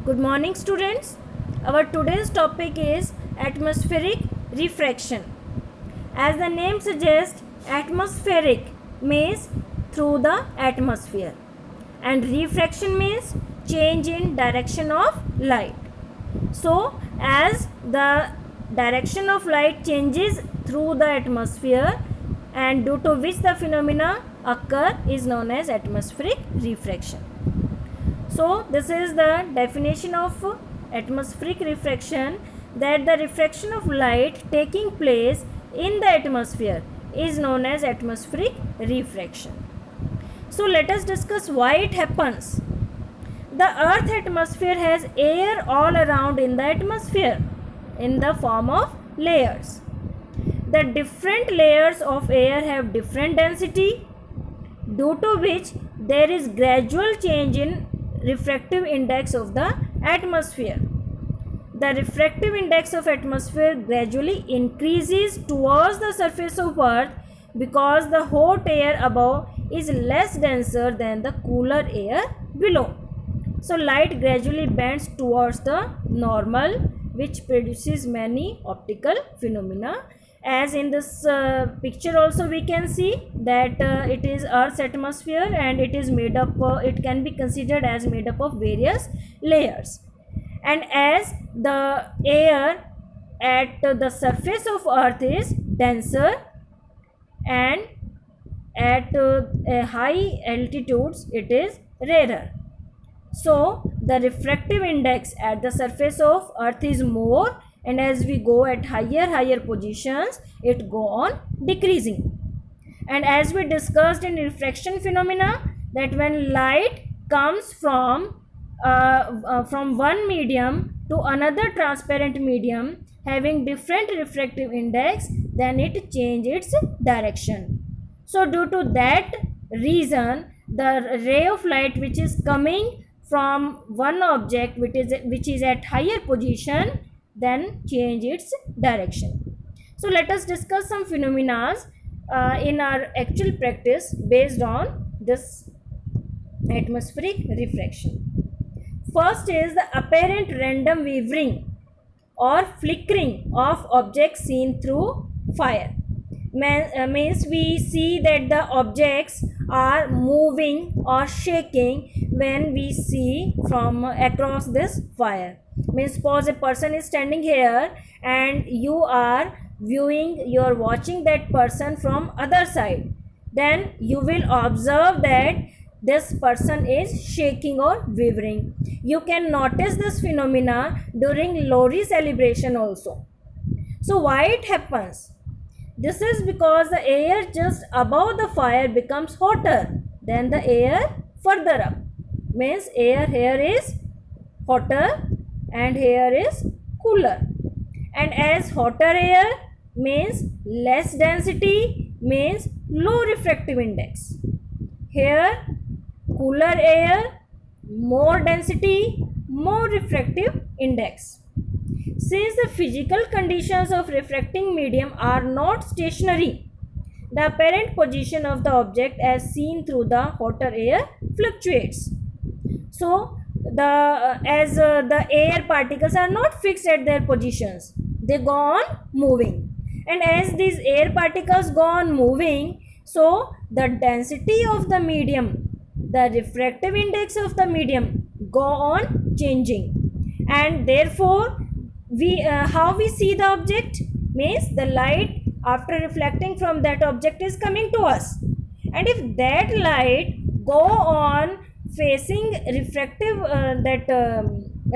Good morning, students. Our today's topic is atmospheric refraction. As the name suggests, atmospheric means through the atmosphere, and refraction means change in direction of light. So, as the direction of light changes through the atmosphere, and due to which the phenomena occur, is known as atmospheric refraction. So this is the definition of atmospheric refraction, that the refraction of light taking place in the atmosphere is known as atmospheric refraction. So let us discuss why it happens. The earth atmosphere has air all around in the atmosphere in the form of layers. The different layers of air have different density, due to which there is gradual change in refractive index of the atmosphere. The refractive index of atmosphere gradually increases towards the surface of earth because the hot air above is less denser than the cooler air below. So light gradually bends towards the normal, which produces many optical phenomena. As in this picture also we can see that it is Earth's atmosphere, and it is made up, it can be considered as made up of various layers. And as the air at the surface of Earth is denser, and at high altitudes it is rarer. So the refractive index at the surface of Earth is more, and as we go at higher positions it go on decreasing. And as we discussed in refraction phenomena, that when light comes from one medium to another transparent medium having different refractive index, then it changes its direction. So due to that reason, the ray of light which is coming from one object which is at higher position then change its direction. So let us discuss some phenomena in our actual practice based on this atmospheric refraction. First is the apparent random wavering or flickering of objects seen through fire. Means we see that the objects are moving or shaking when we see from across this fire. Means suppose a person is standing here and you are watching that person from other side, then you will observe that this person is shaking or wavering. You can notice this phenomena during Lohri celebration also. So why it happens? This is because the air just above the fire becomes hotter than the air further up. Means air here is hotter and here is cooler. And as hotter air means less density, means low refractive index. Here cooler air, more density, more refractive index. Since the physical conditions of refracting medium are not stationary, the apparent position of the object as seen through the hotter air fluctuates. So the air particles are not fixed at their positions, they go on moving, and as these air particles go on moving, so the density of the medium, the refractive index of the medium go on changing, and therefore how we see the object means the light after reflecting from that object is coming to us, and if that light go on facing refractive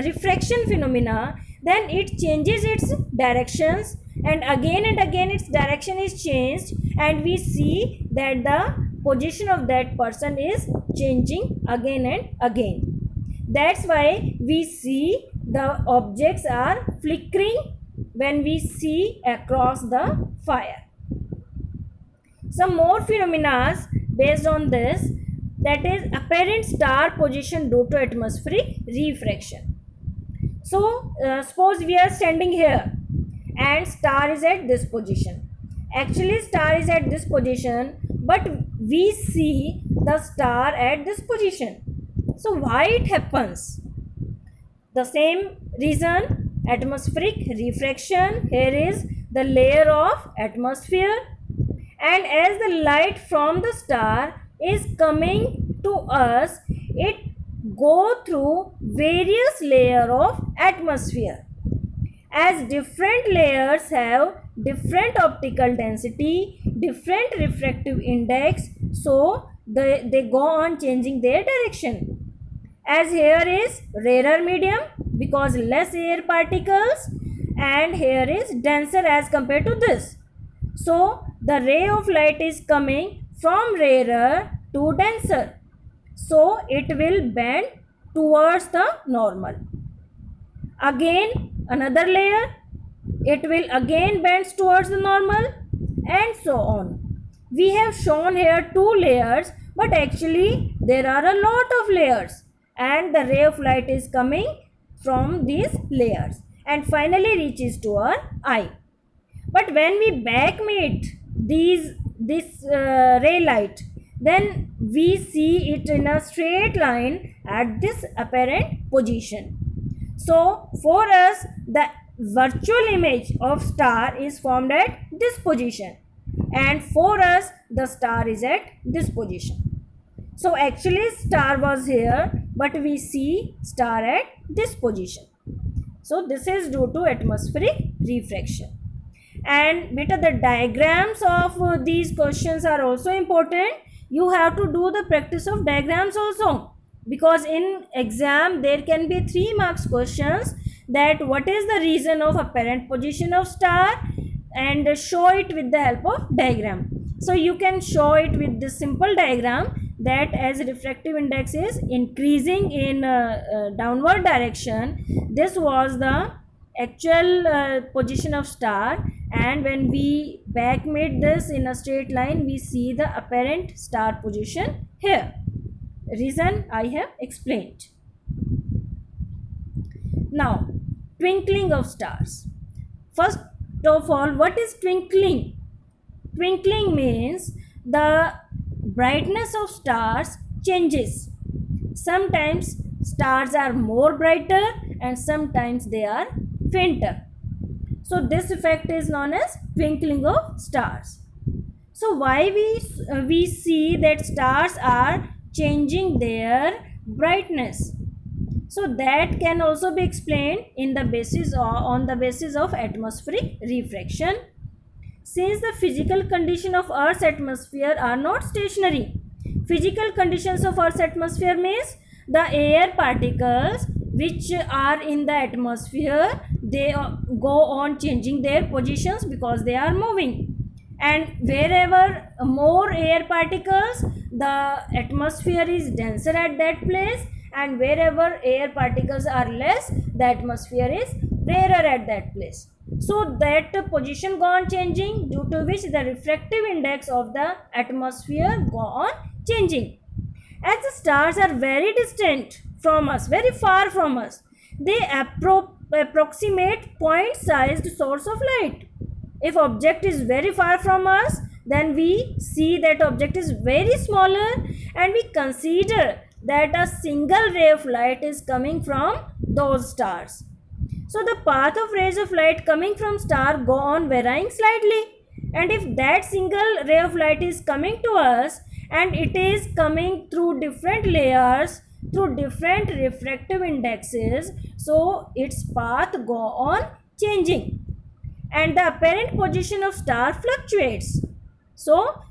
refraction phenomena, then it changes its directions, and again its direction is changed, and we see that the position of that person is changing again and again. That's why we see the objects are flickering when we see across the fire. Some more phenomena based on this, that is apparent star position due to atmospheric refraction. So suppose we are standing here and star is at this position. Actually star is at this position, but we see the star at this position. So why it happens? The same reason, atmospheric refraction, here is the layer of atmosphere, and as the light from the star is coming to us, it go through various layer of atmosphere. As different layers have different optical density, different refractive index, so they go on changing their direction. As here is rarer medium because less air particles, and here is denser as compared to this. So the ray of light is coming from rarer to denser, so it will bend towards the normal. Again another layer, it will again bends towards the normal, and so on. We have shown here two layers, but actually there are a lot of layers, and the ray of light is coming from these layers and finally reaches to our eye. But when we backmeet this ray light, then we see it in a straight line at this apparent position. So for us, the virtual image of star is formed at this position, and for us the star is at this position. So actually star was here, but we see star at this position. So this is due to atmospheric refraction. And beta, the diagrams of these questions are also important. You have to do the practice of diagrams also, because in exam there can be 3 marks questions, that what is the reason of apparent position of star, and show it with the help of diagram. So you can show it with this simple diagram, that as refractive index is increasing in downward direction, this was the actual position of star, and when we backmate this in a straight line, we see the apparent star position here. Reason I have explained. Now, twinkling of stars. First of all, what is twinkling? Twinkling means the brightness of stars changes. Sometimes stars are more brighter and sometimes they are fainter. So this effect is known as twinkling of stars. So why we see that stars are changing their brightness? So that can also be explained in the basis on the basis of atmospheric refraction. Since the physical condition of Earth's atmosphere are not stationary, physical conditions of Earth's atmosphere means the air particles which are in the atmosphere, they go on changing their positions because they are moving, and wherever more air particles, the atmosphere is denser at that place, and wherever air particles are less, the atmosphere is rarer at that place. So that position go on changing, due to which the refractive index of the atmosphere go on changing. As the stars are very distant from us, very far from us, they approximate point-sized source of light. If object is very far from us, then we see that object is very smaller, and we consider that a single ray of light is coming from those stars. So the path of rays of light coming from star go on varying slightly, and if that single ray of light is coming to us and it is coming through different layers, through different refractive indexes, so its path go on changing, and the apparent position of star fluctuates. So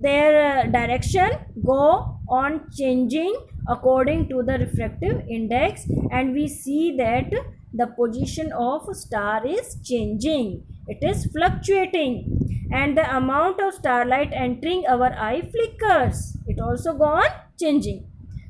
their direction go on changing according to the refractive index, and we see that the position of star is changing, it is fluctuating, and the amount of starlight entering our eye flickers, it also go on changing.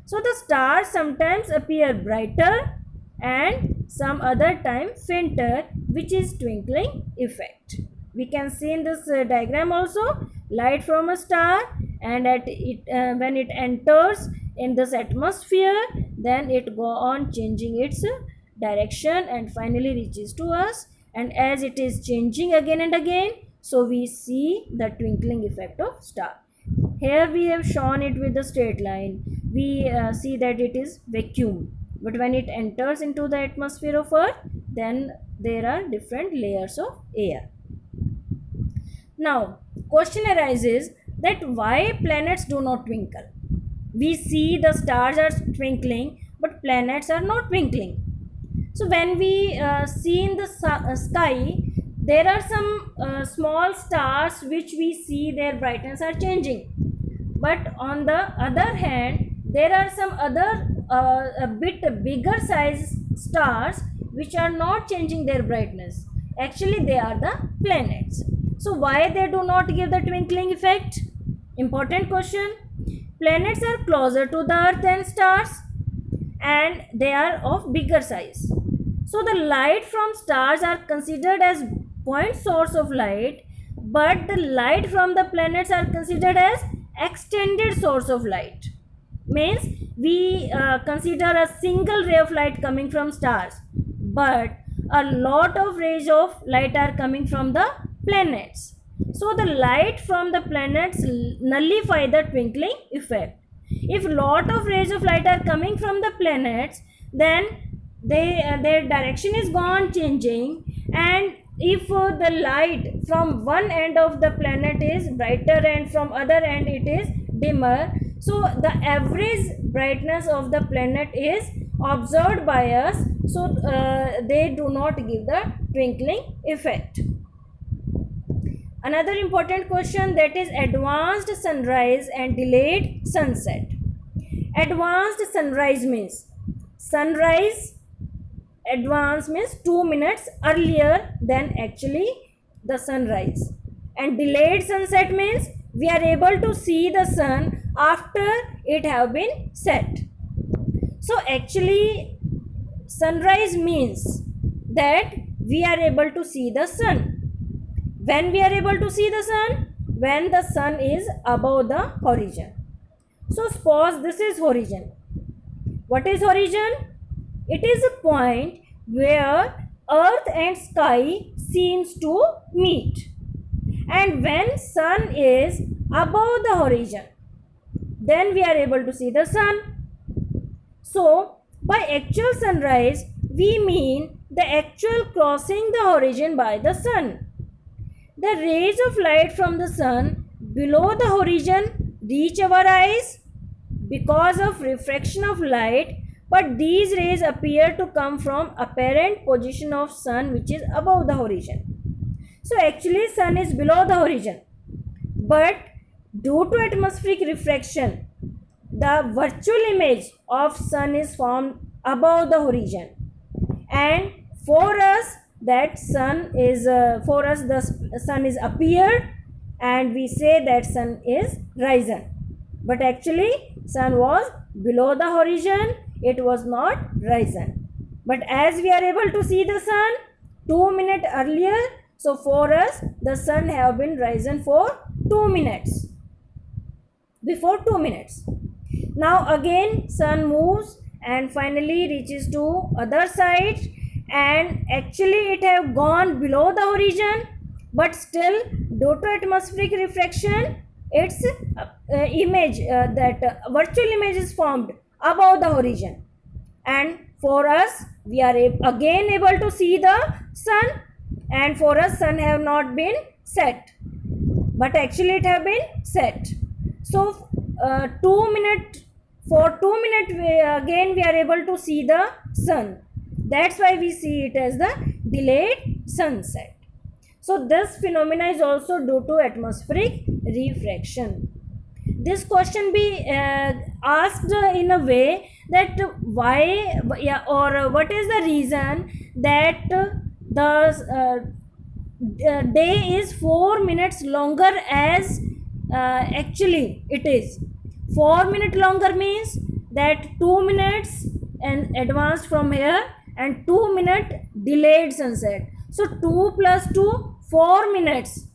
So the stars sometimes appear brighter and some other time fainter, which is twinkling effect. We can see in this diagram also light from a star, and at it when it enters in this atmosphere, then it go on changing its direction and finally reaches to us, and as it is changing again and again, so we see the twinkling effect of star. Here we have shown it with the straight line. We see that it is vacuum. but when it enters into the atmosphere of Earth, then there are different layers of air. Now, question arises that why planets do not twinkle. We see the stars are twinkling, but planets are not twinkling. So when we see in the sky, there are some small stars which we see their brightness are changing. But on the other hand, there are some other a bit bigger size stars which are not changing their brightness. Actually, they are the planets. So why they do not give the twinkling effect? Important question. Planets are closer to the earth than stars and they are of bigger size. So the light from stars are considered as point source of light, but the light from the planets are considered as extended source of light. Means we consider a single ray of light coming from stars, but a lot of rays of light are coming from the planets. So the light from the planets nullify the twinkling effect. If lot of rays of light are coming from the planets, then their direction is gone changing, and if the light from one end of the planet is brighter and from other end it is dimmer, so the average brightness of the planet is observed by us, so they do not give the twinkling effect. Another important question, that is advanced sunrise and delayed sunset. Advanced sunrise means sunrise advance means 2 minutes earlier than actually the sunrise, and delayed sunset means we are able to see the sun after it have been set. So actually sunrise means that we are able to see the sun. When we are able to see the sun? When the sun is above the horizon. So suppose this is horizon. What is horizon? It is a point where earth and sky seems to meet. And when sun is above the horizon, then we are able to see the sun. So by actual sunrise, we mean the actual crossing the horizon by the sun. The rays of light from the sun below the horizon reach our eyes because of refraction of light, but these rays appear to come from apparent position of sun which is above the horizon. So actually sun is below the horizon, but due to atmospheric refraction, the virtual image of sun is formed above the horizon, and for us that sun is the sun is appeared, and we say that sun is risen, but actually sun was below the horizon, it was not risen. But as we are able to see the sun 2 minutes earlier, so for us the sun have been risen for 2 minutes, before 2 minutes. Now again sun moves and finally reaches to other side, and actually it have gone below the horizon, but still due to atmospheric refraction its image that virtual image is formed above the horizon, and for us we are again able to see the sun, and for us sun have not been set, but actually it have been set. So 2 minutes, for 2 minutes again we are able to see the sun. That's why we see it as the delayed sunset. So this phenomena is also due to atmospheric refraction. This question be asked in a way that why or what is the reason that the day is 4 minutes longer as actually it is. 4 minutes longer means that 2 minutes and advanced from here and 2 minute delayed sunset. So 2 plus 2, 4 minutes.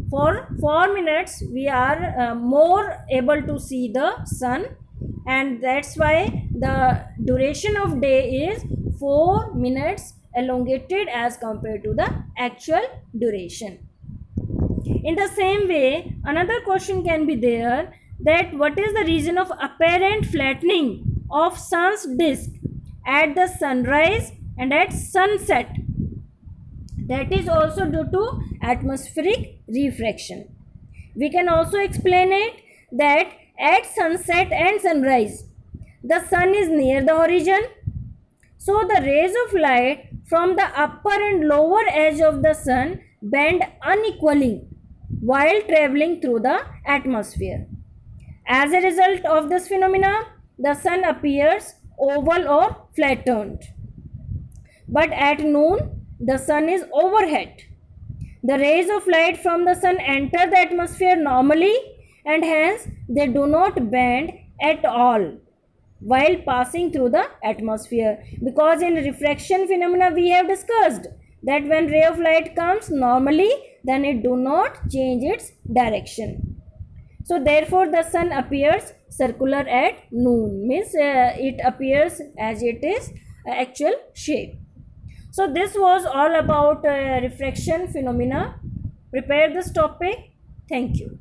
For 4 minutes we are more able to see the sun, and that's why the duration of day is 4 minutes elongated as compared to the actual duration. In the same way, another question can be there, that what is the reason of apparent flattening of sun's disk at the sunrise and at sunset. That is also due to atmospheric refraction. We can also explain it that at sunset and sunrise, the sun is near the horizon, so the rays of light from the upper and lower edge of the sun bend unequally while traveling through the atmosphere. As a result of this phenomena, the sun appears oval or flattened. But at noon, the sun is overhead. The rays of light from the sun enter the atmosphere normally, and hence they do not bend at all while passing through the atmosphere, because in refraction phenomena we have discussed that when ray of light comes normally, then it do not change its direction. So therefore the sun appears circular at noon, means it appears as it is actual shape. So this was all about refraction phenomena. Prepare this topic. Thank you.